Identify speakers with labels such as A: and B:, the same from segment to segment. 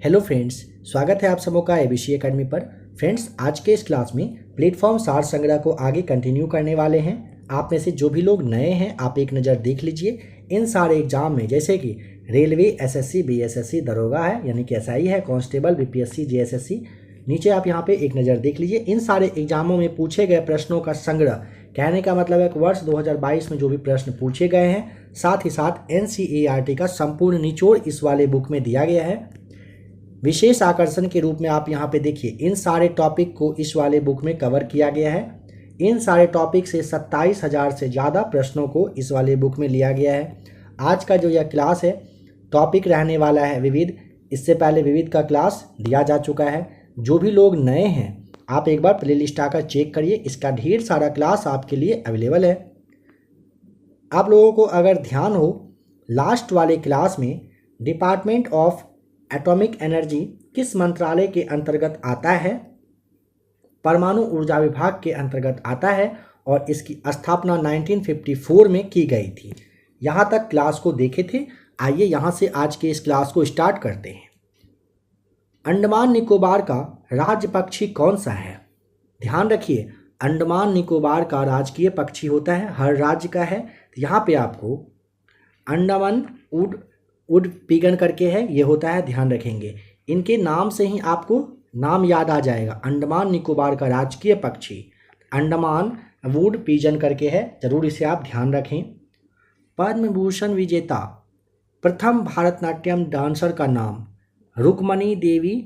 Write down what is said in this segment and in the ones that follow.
A: Hello friends, स्वागत है आप सबों का एबीसी एकेडमी पर। फ्रेंड्स, आज के इस क्लास में प्लेटफॉर्म सार संग्रह को आगे कंटिन्यू करने वाले हैं। आप में से जो भी लोग नए हैं आप एक नज़र देख लीजिए। इन सारे एग्जाम में जैसे कि रेलवे, एसएससी, बीएसएससी, दरोगा है यानी कि एसआई है, कांस्टेबल, बीपीएससी, जेएसएससी, नीचे आप यहाँ पे एक नज़र देख लीजिए। इन सारे एग्जामों में पूछे गए प्रश्नों का संग्रह, कहने का मतलब है कि वर्ष 2022 में जो भी प्रश्न पूछे गए हैं, साथ ही साथ एनसीईआरटी का संपूर्ण निचोड़ इस वाले बुक में दिया गया है। विशेष आकर्षण के रूप में आप यहाँ पे देखिए, इन सारे टॉपिक को इस वाले बुक में कवर किया गया है। इन सारे टॉपिक से 27,000 से ज़्यादा प्रश्नों को इस वाले बुक में लिया गया है। आज का जो यह क्लास है, टॉपिक रहने वाला है विविध। इससे पहले विविध का क्लास दिया जा चुका है। जो भी लोग नए हैं आप एक बार प्लेलिस्ट आकर चेक करिए, इसका ढेर सारा क्लास आपके लिए अवेलेबल है। आप लोगों को अगर ध्यान हो, लास्ट वाले क्लास में डिपार्टमेंट ऑफ एटॉमिक एनर्जी किस मंत्रालय के अंतर्गत आता है? परमाणु ऊर्जा विभाग के अंतर्गत आता है और इसकी स्थापना 1954 में की गई थी। यहाँ तक क्लास को देखे थे। आइए यहाँ से आज के इस क्लास को स्टार्ट करते हैं। अंडमान निकोबार का राज्य पक्षी कौन सा है? ध्यान रखिए, अंडमान निकोबार का राजकीय पक्षी होता है, हर राज्य का है। यहाँ पे आपको अंडमान उड पिगन करके है, ये होता है, ध्यान रखेंगे। इनके नाम से ही आपको नाम याद आ जाएगा। अंडमान निकोबार का राजकीय पक्षी अंडमान वुड पिजन करके है, जरूर इसे आप ध्यान रखें। पद्म भूषण विजेता प्रथम भारतनाट्यम डांसर का नाम रुक्मणी देवी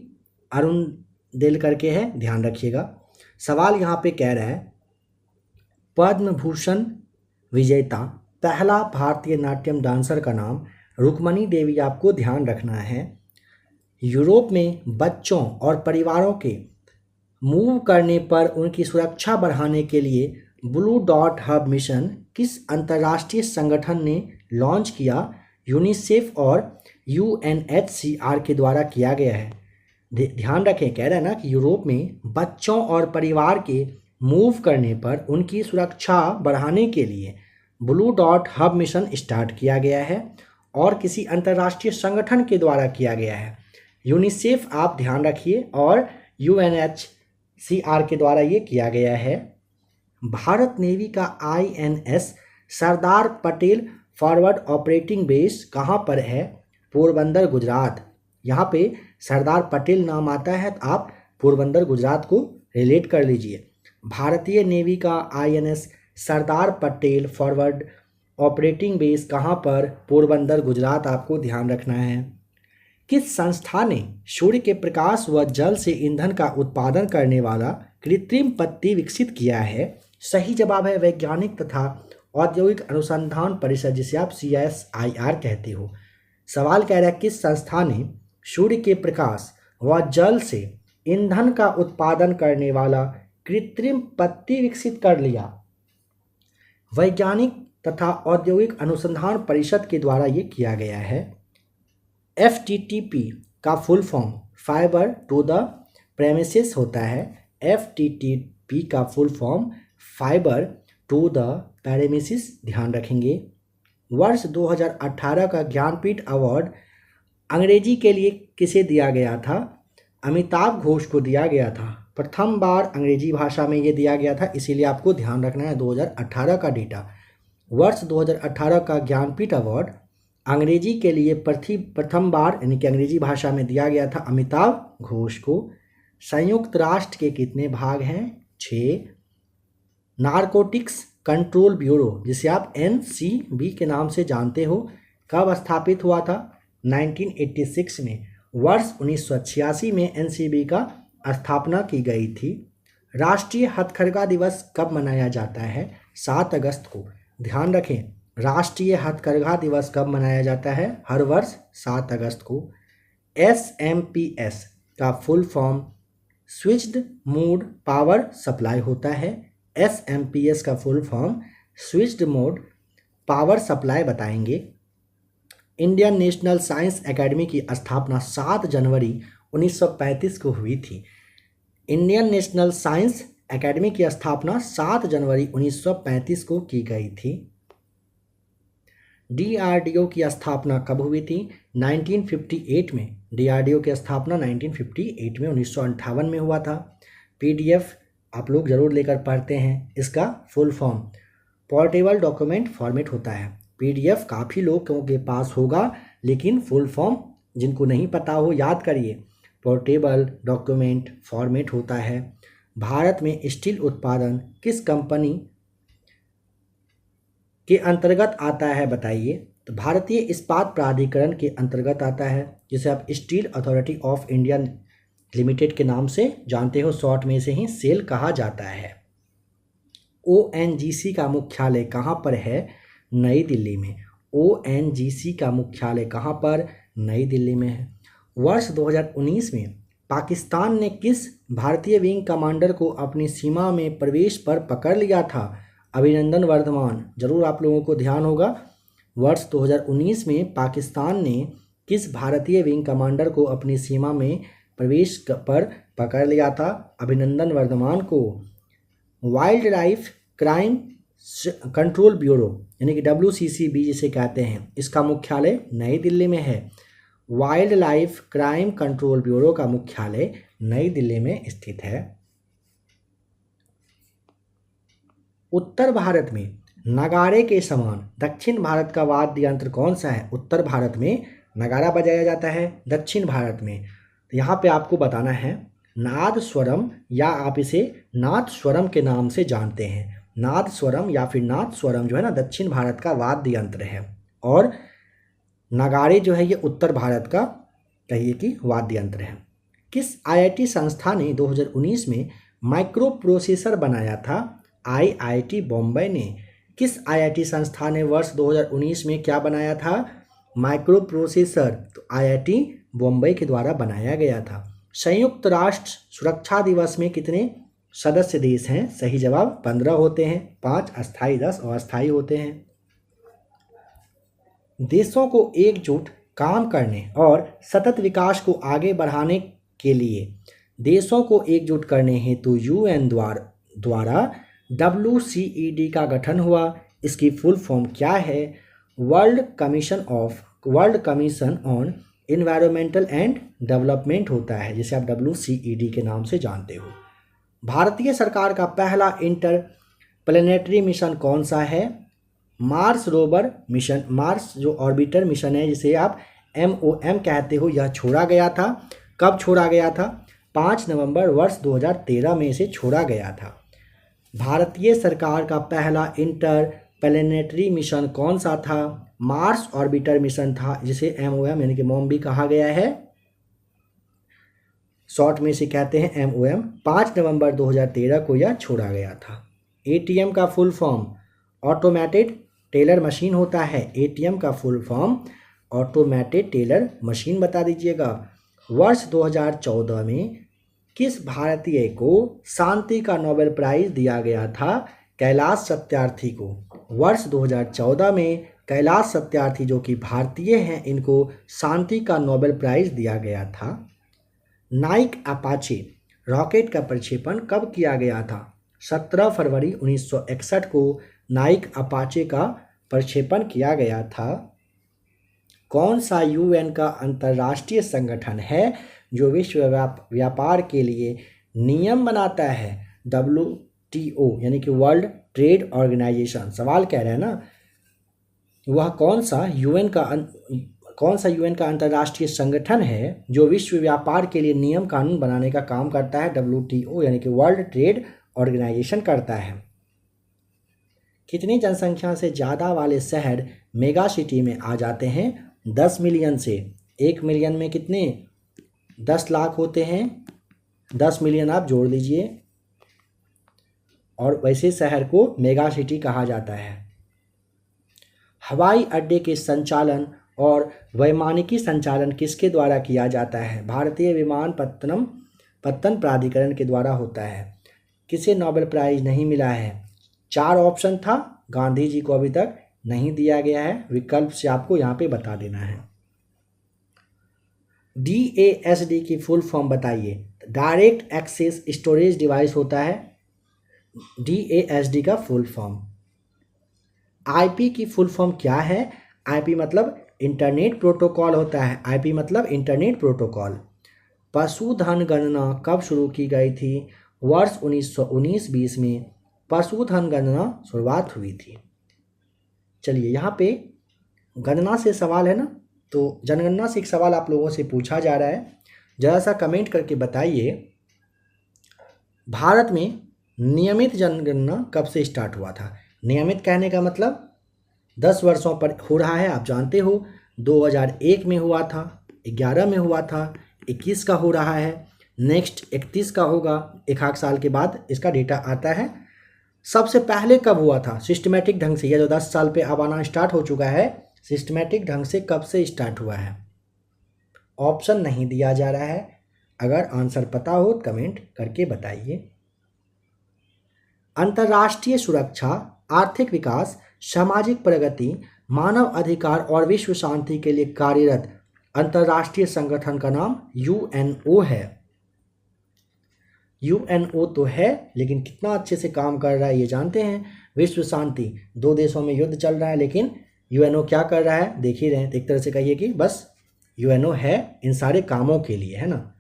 A: अरुणदेल करके है, ध्यान रखिएगा। सवाल यहाँ पे कह रहा है, पद्म भूषण विजेता पहला भारतीय नाट्यम डांसर का नाम रुक्मणी देवी, आपको ध्यान रखना है। यूरोप में बच्चों और परिवारों के मूव करने पर उनकी सुरक्षा बढ़ाने के लिए ब्लू डॉट हब मिशन किस अंतर्राष्ट्रीय संगठन ने लॉन्च किया? यूनिसेफ और यूएनएचसीआर के द्वारा किया गया है। ध्यान रखें, कह रहा है ना कि यूरोप में बच्चों और परिवार के मूव करने पर उनकी सुरक्षा बढ़ाने के लिए blue dot hub mission start किया गया है और किसी अंतर्राष्ट्रीय संगठन के द्वारा किया गया है। यूनिसेफ आप ध्यान रखिए और यूएनएचसीआर के द्वारा ये किया गया है। भारत नेवी का INS Sardar Patel forward operating base कहाँ पर है? पोरबंदर, गुजरात। यहाँ पे सरदार पटेल नाम आता है तो आप पोरबंदर, गुजरात को रिलेट कर लीजिए। भारतीय नेवी का INS Sardar Patel forward operating base कहाँ पर? पोरबंदर, गुजरात, आपको ध्यान रखना है। किस संस्था ने सूर्य के प्रकाश व जल से ईंधन का उत्पादन करने वाला कृत्रिम पत्ती विकसित किया है? सही जवाब है वैज्ञानिक तथा औद्योगिक अनुसंधान परिषद, जिसे आप CSIR कहते हो। सवाल कह रहा है, किस संस्था ने सूर्य के प्रकाश व जल से ईंधन का उत्पादन करने वाला कृत्रिम पत्ती विकसित कर लिया? वैज्ञानिक तथा औद्योगिक अनुसंधान परिषद के द्वारा ये किया गया है। FTTP का full form fibre to the premises होता है। FTTP का full form fibre to the premises, ध्यान रखेंगे। वर्ष 2018 का ज्ञानपीठ अवार्ड अंग्रेजी के लिए किसे दिया गया था? अमिताभ घोष को दिया गया था। प्रथम बार अंग्रेजी भाषा में ये दिया गया था, इसीलिए आपको ध्यान रखना है 2018 का डेटा। वर्ष 2018 का ज्ञानपीठ अवार्ड अंग्रेजी के लिए प्रथम बार यानी कि अंग्रेजी भाषा में दिया गया था अमिताभ घोष को। संयुक्त राष्ट्र के कितने भाग हैं? 6। नारकोटिक्स कंट्रोल ब्यूरो, जिसे आप NCB के नाम से जानते हो, कब स्थापित हुआ था? 1986 में। वर्ष 1986 में NCB का स्थापना की गई थी। राष्ट्रीय हथकरघा दिवस कब मनाया जाता है? 7 अगस्त को। ध्यान रखें, राष्ट्रीय हथकरघा दिवस कब मनाया जाता है? हर वर्ष 7 अगस्त को। SMPS का full form switched mode power supply होता है। SMPS का full form switched mode power supply बताएंगे। इंडियन नेशनल साइंस एकेडमी की स्थापना 7 जनवरी 1935 को हुई थी। इंडियन नेशनल साइंस एकेडमी की स्थापना 7 जनवरी 1935 को की गई थी। DRDO की स्थापना कब हुई थी? 1958 में डीआरडीओ की स्थापना 1958 में 1958 में हुआ था। पीडीएफ आप लोग ज़रूर लेकर पढ़ते हैं, इसका full form portable document format होता है। पीडीएफ काफ़ी लोगों के पास होगा, लेकिन फुल फॉर्म जिनको नहीं पता हो याद करिए, पोर्टेबल डॉक्यूमेंट फॉर्मेट होता है। भारत में स्टील उत्पादन किस कंपनी के अंतर्गत आता है बताइए? तो भारतीय इस्पात प्राधिकरण के अंतर्गत आता है, जिसे आप steel authority of India limited के नाम से जानते हो, शॉर्ट में से ही सेल कहा जाता है। ओएनजीसी का मुख्यालय कहाँ पर है? नई दिल्ली में। ओएनजीसी का मुख्यालय कहाँ पर? नई दिल्ली में है। वर्ष 2019 में पाकिस्तान ने किस भारतीय विंग कमांडर को अपनी सीमा में प्रवेश पर पकड़ लिया था? अभिनंदन वर्धमान। जरूर आप लोगों को ध्यान होगा, वर्ष 2019 में पाकिस्तान ने किस भारतीय विंग कमांडर को अपनी सीमा में प्रवेश पर पकड़ लिया था? अभिनंदन वर्धमान को। Wild life crime control bureau यानी कि WCCB जिसे कहते हैं, इसका मुख्यालय नई दिल्ली में है। Wild life crime control bureau का मुख्यालय नई दिल्ली में स्थित है। उत्तर भारत में नगाड़े के समान दक्षिण भारत का वाद्य यंत्र कौन सा है? उत्तर भारत में नगाड़ा बजाया जाता है, दक्षिण भारत में तो यहाँ पे आपको बताना है नाद स्वरम, या आप इसे नाद स्वरम के नाम से जानते हैं। नाद स्वरम या फिर नाद स्वरम जो है ना, दक्षिण भारत का वाद्य यंत्र है, और नगाड़े जो है ये उत्तर भारत का कहिए कि वाद्य यंत्र है। किस आईआईटी संस्था ने 2019 में माइक्रो प्रोसेसर बनाया था? आईआईटी बॉम्बे ने। किस आईआईटी संस्था ने वर्ष 2019 में क्या बनाया था? Micro processor. तो आईआईटी बॉम्बे के द्वारा बनाया गया था। संयुक्त राष्ट्र सुरक्षा दिवस में कितने सदस्य देश हैं? सही जवाब 15 होते हैं, 5 अस्थायी, 10 अस्थायी होते हैं। देशों को एकजुट काम करने और सतत विकास को आगे बढ़ाने के लिए देशों को एकजुट करने हेतु यूएन द्वारा WCED का गठन हुआ। इसकी फुल फॉर्म क्या है? World commission on environmental and development होता है, जिसे आप WCED के नाम से जानते हो। भारतीय सरकार का पहला इंटर प्लेनेटरी मिशन कौन सा है? Mars rover mission. मार्स जो ऑर्बिटर मिशन है, जिसे आप MOM कहते हो, यह छोड़ा गया था। कब छोड़ा गया था? 5 नवंबर वर्ष 2013 में इसे छोड़ा गया था। भारतीय सरकार का पहला इंटर प्लेनेटरी मिशन कौन सा था? मार्स ऑर्बिटर मिशन था, जिसे MOM यानी कि मॉम भी कहा गया है, शॉर्ट में से कहते हैं MOM। 5 नवंबर 2013 को यह छोड़ा गया था। ATM का full form automated teller machine होता है। ATM का full form automated teller machine बता दीजिएगा। वर्ष 2014 में किस भारतीय को शांति का नोबेल प्राइज दिया गया था? कैलाश सत्यार्थी को। वर्ष 2014 में कैलाश सत्यार्थी जो कि भारतीय हैं, इनको शांति का नोबेल प्राइज दिया गया था। नाइक अपाचे रॉकेट का प्रक्षेपण कब किया गया था? 17 फरवरी 1961 को नाइक अपाचे का प्रक्षेपण किया गया था। कौन सा UN का अंतर्राष्ट्रीय संगठन है जो विश्व व्यापार के लिए नियम बनाता है? WTO यानी कि वर्ल्ड ट्रेड ऑर्गेनाइजेशन। सवाल कह रहे हैं ना, वह कौन सा UN का अंतर्राष्ट्रीय संगठन है जो विश्व व्यापार के लिए नियम कानून बनाने का काम करता है? WTO यानी कि वर्ल्ड ट्रेड ऑर्गेनाइजेशन करता है। कितनी जनसंख्या से ज़्यादा वाले शहर मेगा सिटी में आ जाते हैं? 10 मिलियन से। 1 मिलियन में कितने? 10 लाख होते हैं। 10 मिलियन आप जोड़ लीजिए, और वैसे शहर को मेगा सिटी कहा जाता है। हवाई अड्डे के संचालन और वैमानिकी संचालन किसके द्वारा किया जाता है? भारतीय विमानपत्तन प्राधिकरण के द्वारा होता है। किसे नोबेल प्राइज नहीं मिला है? 4 ऑप्शन था, गांधी जी को अभी तक नहीं दिया गया है। विकल्प से आपको यहाँ पे बता देना है। DASD की फुल फॉर्म बताइए। डायरेक्ट एक्सेस स्टोरेज डिवाइस होता है DASD का फुल फॉर्म। IP की फुल फॉर्म क्या है? IP मतलब इंटरनेट प्रोटोकॉल होता है। आईपी मतलब इंटरनेट प्रोटोकॉल। पशुधन गणना कब शुरू की गई थी? वर्ष 1919-20 में पशुधन गणना शुरुआत हुई थी। चलिए यहाँ पे गणना से सवाल है ना, तो जनगणना से एक सवाल आप लोगों से पूछा जा रहा है, जरा सा कमेंट करके बताइए, भारत में नियमित जनगणना कब से स्टार्ट हुआ था? नियमित कहने का मतलब 10 वर्षों पर हो रहा है। आप जानते हो 2001 में हुआ था, 11 में हुआ था, 21 का हो रहा है, नेक्स्ट 31 का होगा, एक आध साल के बाद इसका डेटा आता है। सबसे पहले कब हुआ था सिस्टमेटिक ढंग से? यह जो 10 साल पे अब आना स्टार्ट हो चुका है, सिस्टमेटिक ढंग से कब से स्टार्ट हुआ है? ऑप्शन नहीं दिया जा रहा है। अगर आंसर पता हो तो कमेंट करके बताइए। अंतर्राष्ट्रीय सुरक्षा, आर्थिक विकास, सामाजिक प्रगति, मानव अधिकार और विश्व शांति के लिए कार्यरत अंतर्राष्ट्रीय संगठन का नाम यूएनओ है। यूएनओ तो है, लेकिन कितना अच्छे से काम कर रहा है ये जानते हैं? विश्व शांति, 2 देशों में युद्ध चल रहा है, लेकिन यूएनओ क्या कर रहा है देख ही रहे हैं। एक तरह से कहिए कि बस यूएनओ है इन सारे कामों के लिए, है ना।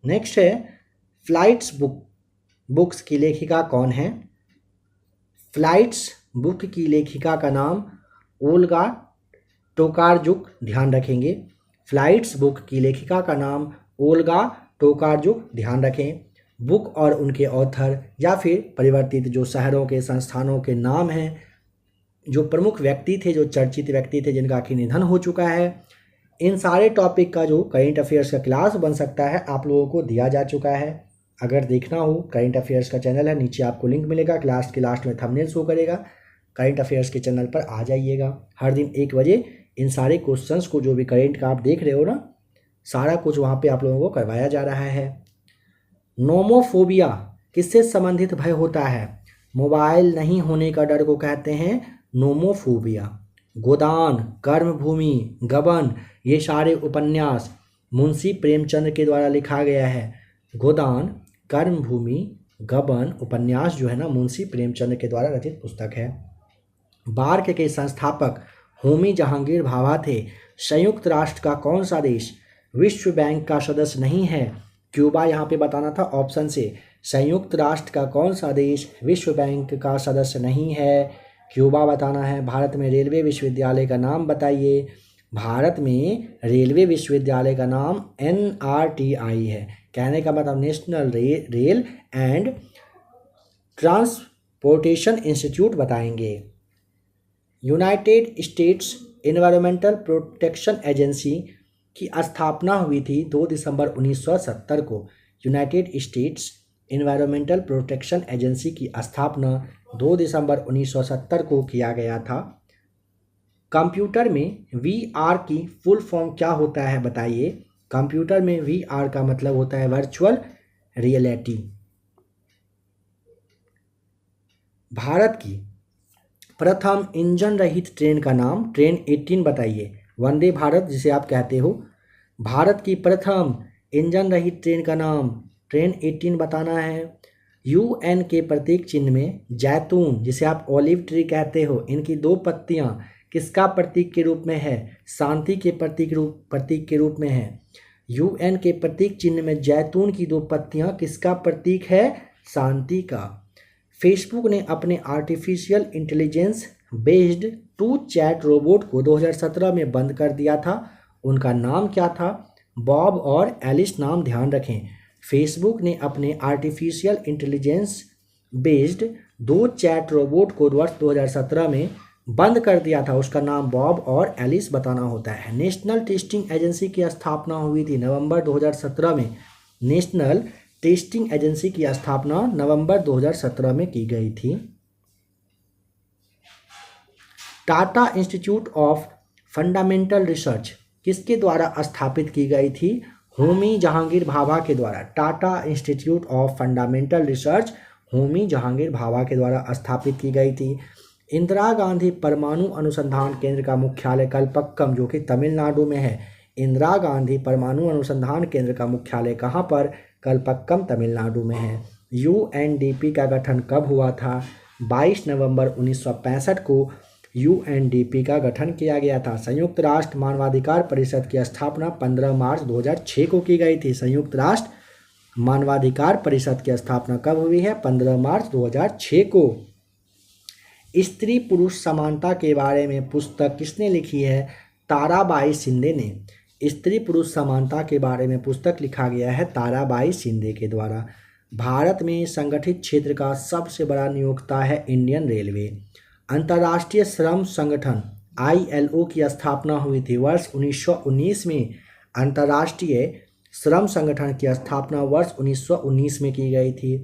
A: नेक्स्ट है फ्लाइट्स बुक्स की लेखिका कौन है? फ्लाइट्स बुक की लेखिका का नाम ओल्गा टोकारजुक, ध्यान रखेंगे। फ्लाइट्स बुक की लेखिका का नाम ओल्गा टोकारजुक, ध्यान रखें। बुक और उनके ऑथर या फिर परिवर्तित जो शहरों के संस्थानों के नाम हैं, जो प्रमुख व्यक्ति थे, जो चर्चित व्यक्ति थे जिनका कि निधन हो चुका है, इन सारे टॉपिक का जो करेंट अफेयर्स का क्लास बन सकता है आप लोगों को दिया जा चुका है। अगर देखना हो करेंट अफेयर्स का चैनल है, नीचे आपको लिंक मिलेगा, क्लास के लास्ट में थंबनेल शो करेगा, करेंट अफेयर्स के चैनल पर आ जाइएगा। हर दिन 1 बजे इन सारे क्वेश्चंस को, जो भी करेंट का आप देख रहे हो ना, सारा कुछ वहाँ पे आप लोगों को करवाया जा रहा है। नोमोफोबिया किससे संबंधित भय होता है? मोबाइल नहीं होने का डर को कहते हैं नोमोफोबिया। गोदान, कर्मभूमि, गबन, ये सारे उपन्यास मुंशी प्रेमचंद के द्वारा लिखा गया है। गोदान, कर्मभूमि, गबन उपन्यास जो है ना, मुंशी प्रेमचंद के द्वारा रचित पुस्तक है। बार्क के संस्थापक होमी जहांगीर भाभा थे। संयुक्त राष्ट्र का कौन सा देश विश्व बैंक का सदस्य नहीं है? क्यूबा यहाँ पे बताना था ऑप्शन से। संयुक्त राष्ट्र का कौन सा देश विश्व बैंक का सदस्य नहीं है? क्यूबा बताना है। भारत में रेलवे विश्वविद्यालय का नाम बताइए। भारत में रेलवे विश्वविद्यालय का नाम NRTI है। कहने का मतलब national rail and transportation institute बताएंगे। United States Environmental Protection Agency की स्थापना हुई थी 2 दिसंबर 1970 को। United States Environmental Protection Agency की स्थापना 2 दिसंबर 1970 को किया गया था। कंप्यूटर में VR की फुल फॉर्म क्या होता है बताइए? कंप्यूटर में VR का मतलब होता है वर्चुअल रियलिटी। भारत की प्रथम इंजन रहित ट्रेन का नाम, ट्रेन 18 बताइए। वंदे भारत जिसे आप कहते हो। भारत की प्रथम इंजन रहित ट्रेन का नाम, ट्रेन 18 बताना है। UN के प्रतीक चिन्ह में जैतून जिसे आप ऑलिव ट्री कहते हो, इनकी 2 पत्तियां किसका प्रतीक के रूप में है? शांति के प्रतीक के रूप में है। UN के प्रतीक चिन्ह में जैतून की 2 पत्तियां किसका प्रतीक है? शांति का। फेसबुक ने अपने artificial intelligence based two chat robot को 2017 में बंद कर दिया था। उनका नाम क्या था? बॉब और एलिस नाम, ध्यान रखें। फेसबुक ने अपने artificial intelligence based 2 chat robot को वर्ष 2017 में बंद कर दिया था। उसका नाम बॉब और एलिस बताना होता है। नेशनल टेस्टिंग एजेंसी की स्थापना हुई थी नवंबर 2017 में। नेशनल टेस्टिंग एजेंसी की स्थापना नवंबर 2017 में की गई थी। Tata institute of fundamental research किसके द्वारा स्थापित की गई थी? होमी जहांगीर भाभा के द्वारा। Tata institute of fundamental research Homi Jahangir Bhabha के द्वारा स्थापित की गई थी। इंदिरा गांधी परमाणु अनुसंधान केंद्र का मुख्यालय कलपक्कम जो कि तमिलनाडु में है। इंदिरा गांधी परमाणु अनुसंधान केंद्र का मुख्यालय कहाँ पर? कलपक्कम तमिलनाडु में है। UNDP का गठन कब हुआ था? 22 नवंबर 1965 को यूएनडीपी का गठन किया गया था। संयुक्त राष्ट्र मानवाधिकार परिषद की स्थापना 15 मार्च 2006 को की गई थी। संयुक्त राष्ट्र मानवाधिकार परिषद की स्थापना कब हुई है? 15 मार्च 2006 को। स्त्री पुरुष समानता के बारे में पुस्तक किसने लिखी है? ताराबाई शिंदे ने। स्त्री पुरुष समानता के बारे में पुस्तक लिखा गया है ताराबाई शिंदे के द्वारा। भारत में संगठित क्षेत्र का सबसे बड़ा नियोक्ता है इंडियन रेलवे। अंतर्राष्ट्रीय श्रम संगठन ILO की स्थापना हुई थी वर्ष 1919 में। अंतर्राष्ट्रीय श्रम संगठन की स्थापना वर्ष 1919 में की गई थी।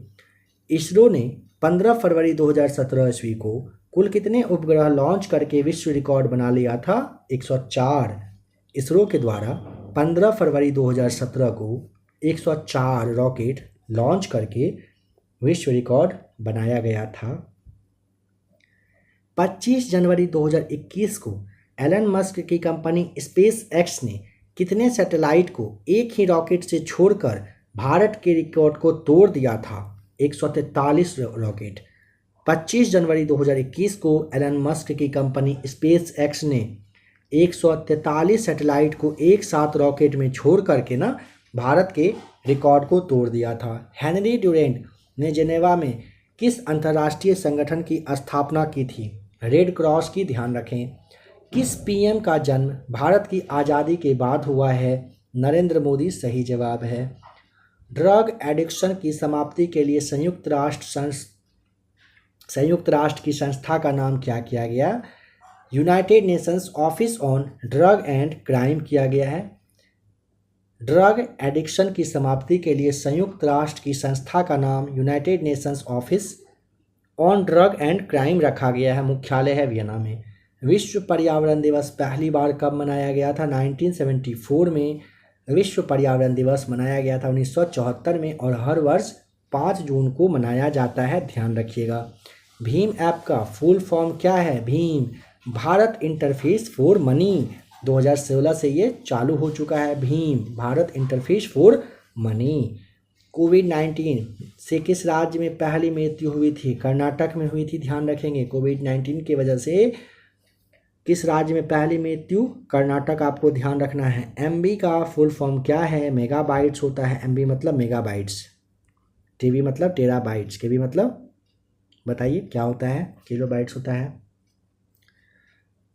A: इसरो ने 15 फरवरी 2017 ईस्वी को कुल कितने उपग्रह लॉन्च करके विश्व रिकॉर्ड बना लिया था? 104। इसरो के द्वारा 15 फरवरी 2017 को 104 रॉकेट लॉन्च करके विश्व रिकॉर्ड बनाया गया था। 25 जनवरी 2021 को एलन मस्क की कंपनी स्पेस एक्स ने कितने सैटेलाइट को एक ही रॉकेट से छोड़कर भारत के रिकॉर्ड को तोड़ दिया था? 143 रॉकेट। 25 जनवरी 2021 को एलन मस्क की कंपनी स्पेस एक्स ने 143 सैटेलाइट को एक साथ रॉकेट में छोड़ करके भारत के रिकॉर्ड को तोड़ दिया था। हेनरी ड्यूरेंट ने जेनेवा में किस अंतर्राष्ट्रीय संगठन की स्थापना की थी? रेड क्रॉस की। ध्यान रखें। किस पीएम का जन्म भारत की आज़ादी के बाद हुआ है? नरेंद्र मोदी सही जवाब है। ड्रग एडिक्शन की समाप्ति के लिए संयुक्त राष्ट्र की संस्था का नाम क्या किया गया? United Nations office on drug and crime किया गया है। ड्रग एडिक्शन की समाप्ति के लिए संयुक्त राष्ट्र की संस्था का नाम United Nations office on drug and crime रखा गया है। मुख्यालय है वियना में। विश्व पर्यावरण दिवस पहली बार कब मनाया गया था? 1974 में विश्व पर्यावरण दिवस मनाया गया था 1974 में, और हर वर्ष 5 जून को मनाया जाता है। ध्यान रखिएगा। भीम ऐप का फुल फॉर्म क्या है? Bhim Bharat interface for money. 2016 से ये चालू हो चुका है। Bhim Bharat interface for money. कोविड-19 से किस राज्य में पहली मृत्यु हुई थी? कर्नाटक में हुई थी। ध्यान रखेंगे। कोविड-19 की वजह से किस राज्य में पहली मृत्यु? कर्नाटक। आपको ध्यान रखना है। MB का फुल फॉर्म क्या है? मेगाबाइट्स होता है। MB मतलब मेगाबाइट्स। TB मतलब टेराबाइट्स। KB मतलब बताइए क्या होता है? किलोबाइट्स होता है।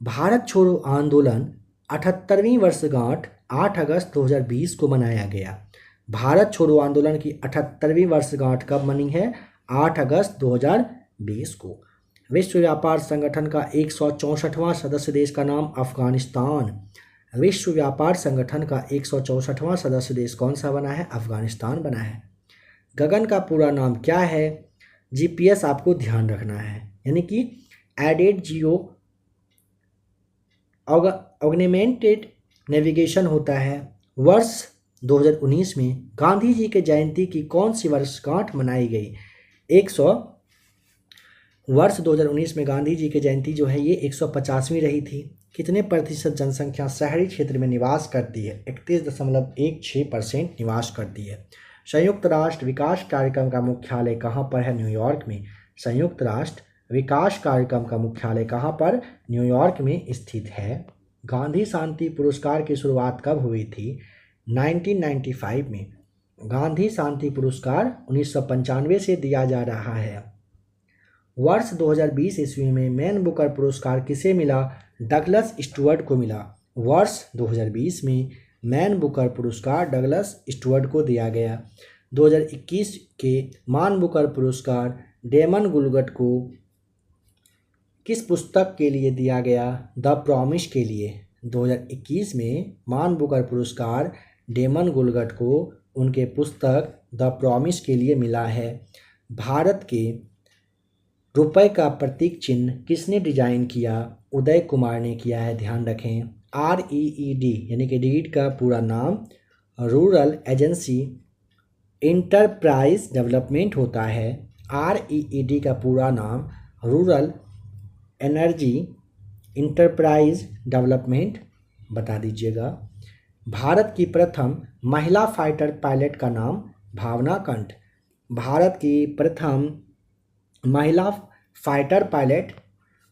A: भारत छोड़ो आंदोलन 78वीं वर्षगांठ 8 अगस्त 2020 को मनाया गया। भारत छोड़ो आंदोलन की 78वीं वर्षगांठ कब मनी है? 8 अगस्त 2020 को। विश्व व्यापार संगठन का 164वां सदस्य देश का नाम अफगानिस्तान। विश्व व्यापार संगठन का 164वां सदस्य देश कौन सा बना है? अफगानिस्तान बना है। गगन का पूरा नाम क्या है? GPS आपको ध्यान रखना है, यानी कि एडेड जियो ऑगमेंटेड नेविगेशन होता है। वर्ष 2019 में गांधी जी के जयंती की कौन सी वर्षगांठ मनाई गई? वर्ष 2019 में गांधी जी की जयंती जो है ये 150वीं रही थी। कितने प्रतिशत जनसंख्या शहरी क्षेत्र में निवास करती है? 31.16% निवास करती है। संयुक्त राष्ट्र विकास कार्यक्रम का मुख्यालय कहाँ पर है? न्यूयॉर्क में। संयुक्त राष्ट्र विकास कार्यक्रम का मुख्यालय कहाँ पर? न्यूयॉर्क में स्थित है। गांधी शांति पुरस्कार की शुरुआत कब हुई थी? 1995 में। गांधी शांति पुरस्कार 1995 से दिया जा रहा है। वर्ष 2020 ईस्वी में मैन बुकर पुरस्कार किसे मिला? डगलस स्टुअर्ट को मिला। वर्ष 2020 में मैन बुकर पुरस्कार डगलस स्टुअर्ट को दिया गया। 2021 के मान बुकर पुरस्कार डेमन गुलगट को किस पुस्तक के लिए दिया गया? द प्रॉमिस के लिए। 2021 में मान बुकर पुरस्कार डेमन गुलगट को उनके पुस्तक द प्रॉमिस के लिए मिला है। भारत के रुपए का प्रतीक चिन्ह किसने डिजाइन किया? उदय कुमार ने किया है। ध्यान रखें। REED यानी कि रीड का पूरा नाम रूरल एजेंसी इंटरप्राइज डेवलपमेंट होता है। REED का पूरा नाम रूरल एनर्जी इंटरप्राइज डेवलपमेंट बता दीजिएगा। भारत की प्रथम महिला फाइटर पायलट का नाम भावना कंठ। भारत की प्रथम महिला फाइटर पायलट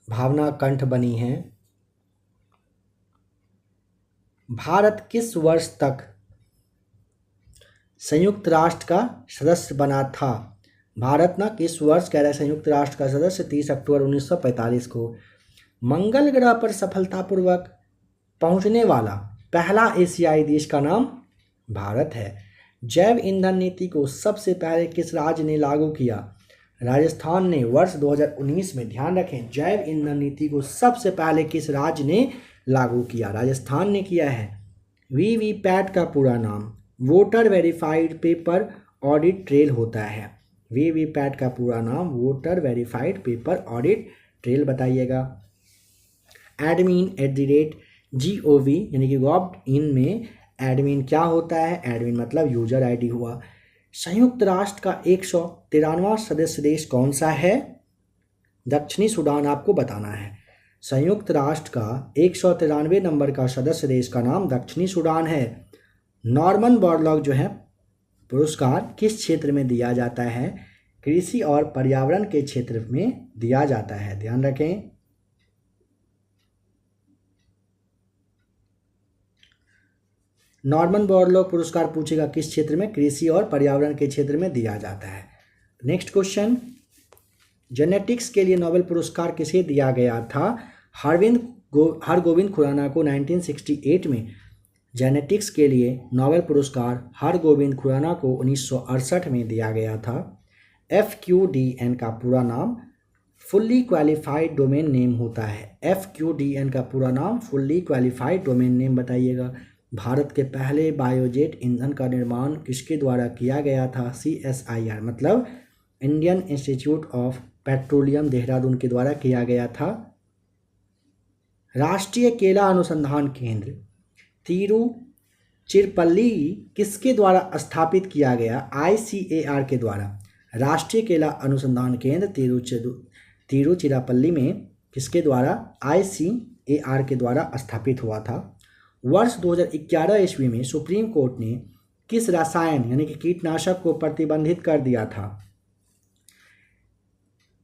A: भावना कंठ बनी हैं। भारत किस वर्ष तक संयुक्त राष्ट्र का सदस्य बना था? भारत ना किस वर्ष कह रहा है संयुक्त राष्ट्र का सदस्य? 30 अक्टूबर 1945 को। मंगल ग्रह पर सफलतापूर्वक पहुंचने वाला पहला एशियाई देश का नाम भारत है। जैव ईंधन नीति को सबसे पहले किस राज्य ने लागू किया? राजस्थान ने वर्ष 2019 में। ध्यान रखें, जैव ईंधन नीति को सबसे पहले किस राज्य ने लागू किया? राजस्थान ने किया है। वीवीपैट का पूरा नाम voter verified paper audit trail होता है। वीवीपैट का पूरा नाम voter verified paper audit trail बताइएगा। admin@gov यानी कि gov.in में एडमिन क्या होता है? एडमिन मतलब यूजर आईडी हुआ। संयुक्त राष्ट्र का 193वां सदस्य देश कौन सा है? दक्षिणी सूडान आपको बताना है। संयुक्त राष्ट्र का 193 नंबर का सदस्य देश का नाम दक्षिणी सूडान है। नॉर्मन बोरलॉग जो है पुरस्कार किस क्षेत्र में दिया जाता है? कृषि और पर्यावरण के क्षेत्र में दिया जाता है। ध्यान रखें। नॉर्मन बोरलॉग पुरस्कार पूछेगा किस क्षेत्र में? कृषि और पर्यावरण के क्षेत्र में दिया जाता है। नेक्स्ट क्वेश्चन, जेनेटिक्स के लिए नोबेल पुरस्कार किसे दिया गया था? हरगोविंद खुराना को 1968 में जेनेटिक्स के लिए नोबेल पुरस्कार हरगोविंद खुराना को 1968 में दिया गया था। FQDN का पूरा नाम फुल्ली क्वालिफाइड डोमेन नेम होता है। FQDN का पूरा नाम फुल्ली क्वालिफाइड डोमेन नेम बताइएगा। भारत के पहले बायोजेट ईंधन का निर्माण किसके द्वारा किया गया था? CSIR मतलब Indian institute of petroleum Dehradun के द्वारा किया गया था। राष्ट्रीय केला अनुसंधान केंद्र तिरुचिरापल्ली किसके द्वारा स्थापित किया गया? ICAR के द्वारा। राष्ट्रीय केला अनुसंधान केंद्र तिरुचिरापल्ली में किसके द्वारा? ICAR के द्वारा स्थापित हुआ था। वर्ष 2011 ईस्वी में सुप्रीम कोर्ट ने किस रसायन यानी कि कीटनाशक को प्रतिबंधित कर दिया था?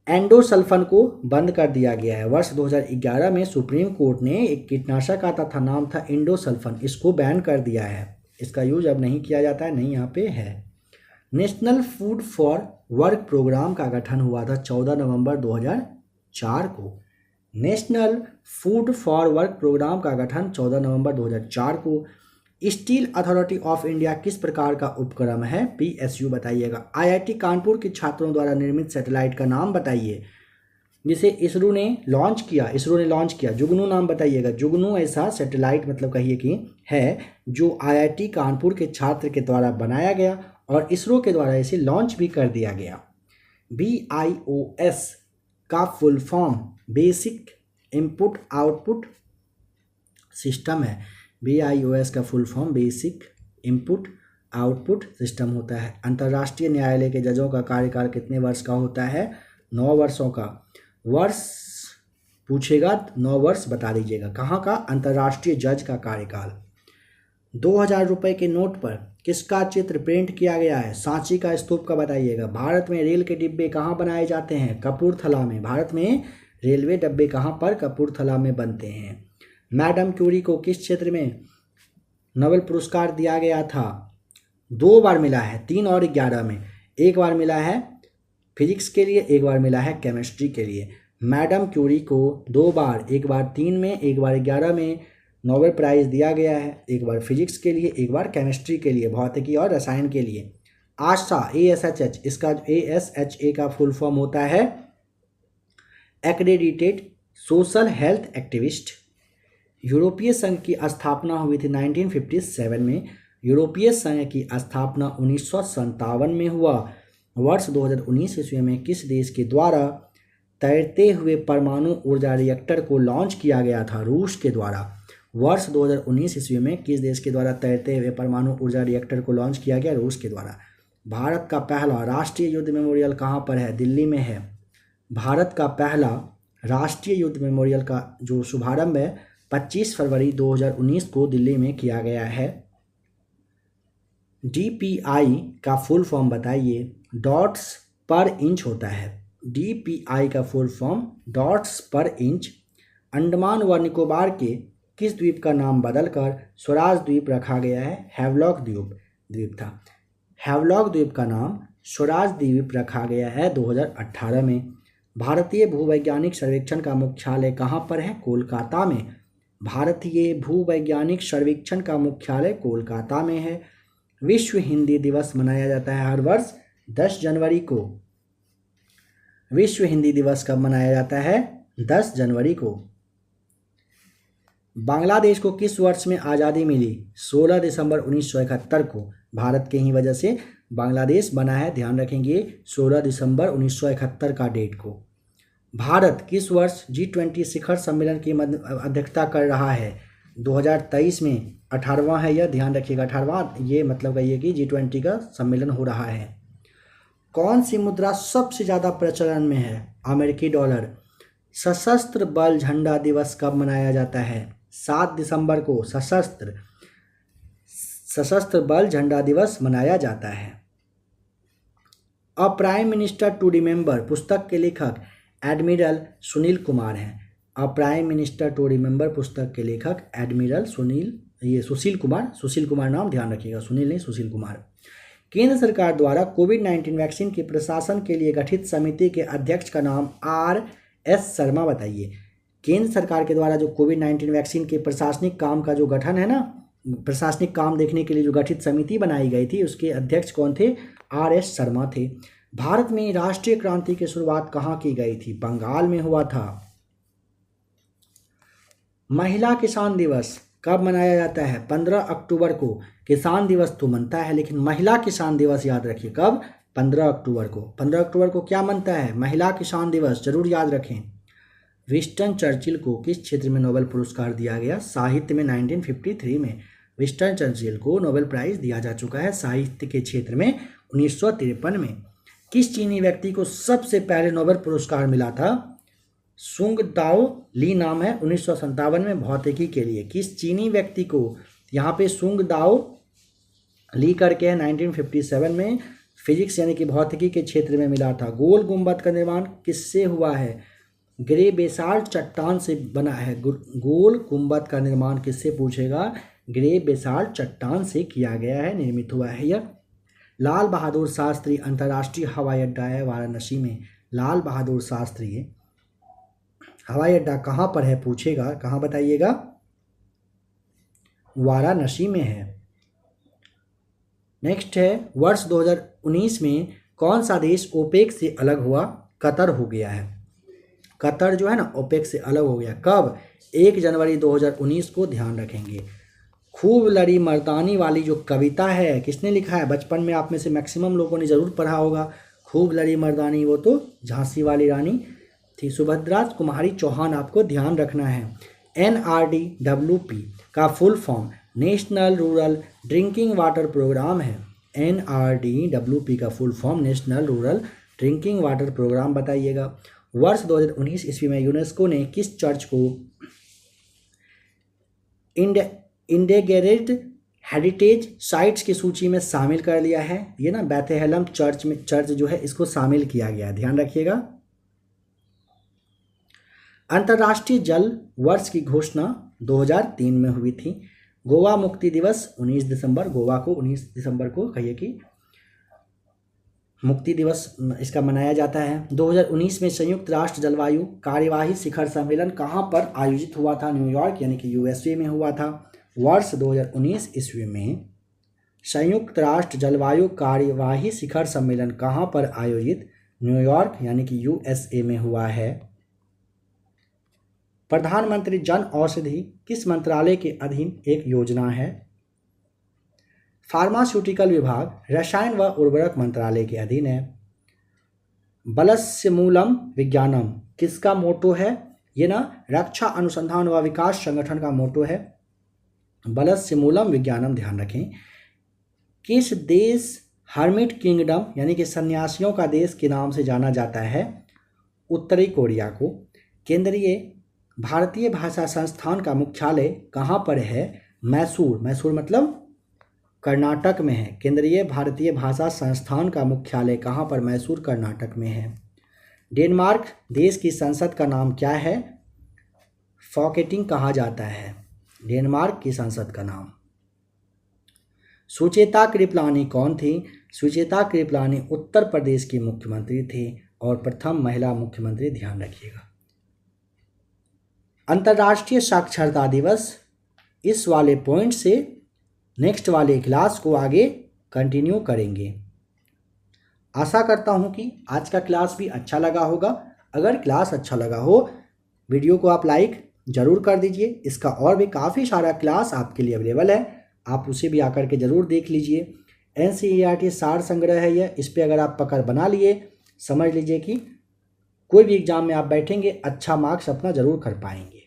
A: एंडोसल्फान को बंद कर दिया गया है। वर्ष 2011 में सुप्रीम कोर्ट ने एक कीटनाशक आता था, नाम था एंडोसल्फान, इसको बैन कर दिया है। इसका यूज अब नहीं किया जाता है, नहीं यहाँ पे है। National food for work programme का गठन हुआ था 14 नवंबर 2004 को। National food for work programme का गठन 14 नवंबर 2004 को। स्टील अथॉरिटी ऑफ इंडिया किस प्रकार का उपक्रम है? PSU बताइएगा। IIT कानपुर के छात्रों द्वारा निर्मित सैटेलाइट का नाम बताइए जिसे इसरो ने लॉन्च किया। जुगनू नाम बताइएगा। जुगनू ऐसा सैटेलाइट मतलब कहिए कि है जो IIT कानपुर के छात्र के द्वारा बनाया गया और इसरो के द्वारा इसे लॉन्च भी कर दिया गया। BIOS का full form basic input output system है। BIOS का full form basic input output system होता है। अंतर्राष्ट्रीय न्यायालय के जजों का कार्यकाल कितने वर्ष का होता है? 9 वर्षों का। वर्ष पूछेगा 9 वर्ष बता दीजिएगा। कहाँ का? अंतर्राष्ट्रीय जज का कार्यकाल। 2000 रुपये के नोट पर किसका चित्र प्रिंट किया गया है? सांची का स्तूप का बताइएगा। भारत में रेल के डिब्बे कहाँ बनाए जाते हैं? कपूरथला में। भारत में रेलवे डब्बे कहाँ पर? कपूरथला में बनते हैं। मैडम क्यूरी को किस क्षेत्र में नोबेल पुरस्कार दिया गया था? 2 बार मिला है, 3 और 11 में। एक बार मिला है फिजिक्स के लिए, एक बार मिला है केमिस्ट्री के लिए। मैडम क्यूरी को 2 बार, एक बार 3 में, एक बार 11 में नोबेल प्राइज़ दिया गया है। एक बार फिजिक्स के लिए, एक बार केमिस्ट्री के लिए, भौतिकी और रसायन के लिए। आशा ASHH, इसका ASHA का फुल फॉर्म होता है एक्रेडिटेड सोशल हेल्थ एक्टिविस्ट। यूरोपीय संघ की स्थापना हुई थी 1957 में। यूरोपीय संघ की स्थापना 1957 में हुआ। वर्ष 2019 ईस्वी में किस देश के द्वारा तैरते हुए परमाणु ऊर्जा रिएक्टर को लॉन्च किया गया था? रूस के द्वारा। वर्ष 2019 ईस्वी में किस देश के द्वारा तैरते हुए परमाणु ऊर्जा रिएक्टर को लॉन्च किया गया? रूस के द्वारा। भारत का पहला राष्ट्रीय युद्ध मेमोरियल कहाँ पर है? दिल्ली में है। भारत का पहला राष्ट्रीय युद्ध मेमोरियल का जो शुभारंभ है 25 फरवरी 2019 को दिल्ली में किया गया है। DPI का फुल फॉर्म बताइए। डॉट्स पर इंच होता है। DPI का फुल फॉर्म डॉट्स पर इंच। अंडमान व निकोबार के किस द्वीप का नाम बदलकर स्वराज द्वीप रखा गया है? हैवलॉक द्वीप था। हैवलॉक द्वीप का नाम स्वराज द्वीप रखा गया है 2018 में। भारतीय भूवैज्ञानिक सर्वेक्षण का मुख्यालय कहाँ पर है? कोलकाता में। भारतीय भूवैज्ञानिक सर्वेक्षण का मुख्यालय कोलकाता में है। विश्व हिंदी दिवस मनाया जाता है हर वर्ष 10 जनवरी को। विश्व हिंदी दिवस कब मनाया जाता है? 10 जनवरी को। बांग्लादेश को किस वर्ष में आज़ादी मिली? 16 दिसंबर 1971 को। भारत के ही वजह से बांग्लादेश बना है, ध्यान रखेंगे 16 दिसंबर 1971 का डेट को। भारत किस वर्ष G20 शिखर सम्मेलन की अध्यक्षता कर रहा है? 2023 में। 18वां है यह, ध्यान रखिएगा 18वां, ये मतलब कहिए कि G20 का सम्मेलन हो रहा है। कौन सी मुद्रा सबसे ज़्यादा प्रचलन में है? अमेरिकी डॉलर। सशस्त्र बल झंडा दिवस कब मनाया जाता है? 7 दिसंबर को सशस्त्र बल झंडा दिवस मनाया जाता है। A prime minister to remember पुस्तक के लेखक एडमिरल सुनील कुमार हैं। A prime minister to remember पुस्तक के लेखक एडमिरल सुशील कुमार नाम ध्यान रखिएगा, सुनील नहीं सुशील कुमार। केंद्र सरकार द्वारा कोविड-19 वैक्सीन के प्रशासन के लिए गठित समिति के अध्यक्ष का नाम RS शर्मा बताइए। केंद्र सरकार के द्वारा जो कोविड-19 वैक्सीन के प्रशासनिक काम का जो गठन है ना, प्रशासनिक काम देखने के लिए जो गठित समिति बनाई गई थी, उसके अध्यक्ष कौन थे? RS शर्मा थे। भारत में राष्ट्रीय क्रांति की शुरुआत कहाँ की गई थी? बंगाल में हुआ था। महिला किसान दिवस कब मनाया जाता है? 15 अक्टूबर को। किसान दिवस तो मनता है, लेकिन महिला किसान दिवस याद रखिए कब? 15 अक्टूबर को। 15 अक्टूबर को क्या मनता है? महिला किसान दिवस, जरूर याद रखें। विंस्टन चर्चिल को किस क्षेत्र में नोबेल पुरस्कार दिया गया? साहित्य में 1953 में। विंस्टन चर्चिल को नोबेल प्राइज दिया जा चुका है साहित्य के क्षेत्र में 1953 में। किस चीनी व्यक्ति को सबसे पहले नोबेल पुरस्कार मिला था? सुंग दाओ ली नाम है, 1957 में भौतिकी के लिए। किस चीनी व्यक्ति को? यहाँ पे सुंग दाओ ली करके है, 1957 में फिजिक्स यानी कि भौतिकी के क्षेत्र में मिला था। गोल गुंबद का निर्माण किससे हुआ है? ग्रे बेसाल्ट चट्टान से बना है। गोल गुंबद का निर्माण किससे पूछेगा? ग्रे बेसाल्ट चट्टान से किया गया है, निर्मित हुआ है यह। लाल बहादुर शास्त्री अंतर्राष्ट्रीय हवाई अड्डा है वाराणसी में। लाल बहादुर शास्त्री हवाई अड्डा कहाँ पर है पूछेगा, कहाँ बताइएगा? वाराणसी में है। नेक्स्ट है, वर्ष 2019 में कौन सा देश ओपेक से अलग हुआ? कतर हो गया है। कतर जो है ना ओपेक से अलग हो गया। कब? 1 जनवरी 2019 को, ध्यान रखेंगे। खूब लड़ी मर्दानी वाली जो कविता है किसने लिखा है? बचपन में आप में से मैक्सिमम लोगों ने जरूर पढ़ा होगा। खूब लड़ी मर्दानी, वो तो झांसी वाली रानी थी, सुभद्रा कुमारी चौहान, आपको ध्यान रखना है। NRDWP का full form national rural drinking water programme है। NRDWP का full form national rural drinking water programme बताइएगा। वर्ष 2019 ईस्वी में यूनेस्को ने किस चर्च को इंडेगेरेट हेरिटेज साइट्स की सूची में शामिल कर लिया है? ये ना बेथेहलम चर्च जो है इसको शामिल किया गया है, ध्यान रखिएगा। अंतर्राष्ट्रीय जल वर्ष की घोषणा 2003 में हुई थी। गोवा मुक्ति दिवस 19 दिसंबर, गोवा को 19 दिसंबर को कहिए कि मुक्ति दिवस इसका मनाया जाता है। 2019 में संयुक्त राष्ट्र जलवायु कार्यवाही शिखर सम्मेलन कहाँ पर आयोजित हुआ था? न्यूयॉर्क यानी कि USA में हुआ था। वर्ष 2019 ईस्वी में संयुक्त राष्ट्र जलवायु कार्यवाही शिखर सम्मेलन कहाँ पर आयोजित? न्यूयॉर्क यानी कि USA में हुआ है। प्रधानमंत्री जन औषधि किस मंत्रालय के अधीन एक योजना है? फार्मास्यूटिकल विभाग रसायन व उर्वरक मंत्रालय के अधीन है। बलस्यमूलम विज्ञानम किसका मोटो है? ये ना रक्षा अनुसंधान व विकास संगठन का मोटो है, बलस्यमूलम विज्ञानम, ध्यान रखें। किस देश हर्मिट किंगडम यानी कि सन्यासियों का देश के नाम से जाना जाता है? उत्तरी कोरिया को। केंद्रीय भारतीय भाषा संस्थान का मुख्यालय कहाँ पर है? मैसूर, मैसूर मतलब कर्नाटक में है। केंद्रीय भारतीय भाषा संस्थान का मुख्यालय कहाँ पर? मैसूर कर्नाटक में है। डेनमार्क देश की संसद का नाम क्या है? फॉकेटिंग कहा जाता है डेनमार्क की संसद का नाम। सुचेता कृपलानी कौन थी? सुचेता कृपलानी उत्तर प्रदेश की मुख्यमंत्री थी और प्रथम महिला मुख्यमंत्री, ध्यान रखिएगा। अंतर्राष्ट्रीय साक्षरता दिवस, इस वाले पॉइंट से नेक्स्ट वाले क्लास को आगे कंटिन्यू करेंगे। आशा करता हूँ कि आज का क्लास भी अच्छा लगा होगा। अगर क्लास अच्छा लगा हो, वीडियो को आप लाइक ज़रूर कर दीजिए। इसका और भी काफ़ी सारा क्लास आपके लिए अवेलेबल है, आप उसे भी आकर के ज़रूर देख लीजिए। NCERT सार संग्रह है यह, इस पर अगर आप पकड़ बना लिए, समझ लीजिए कि कोई भी एग्ज़ाम में आप बैठेंगे अच्छा मार्क्स अपना ज़रूर कर पाएंगे।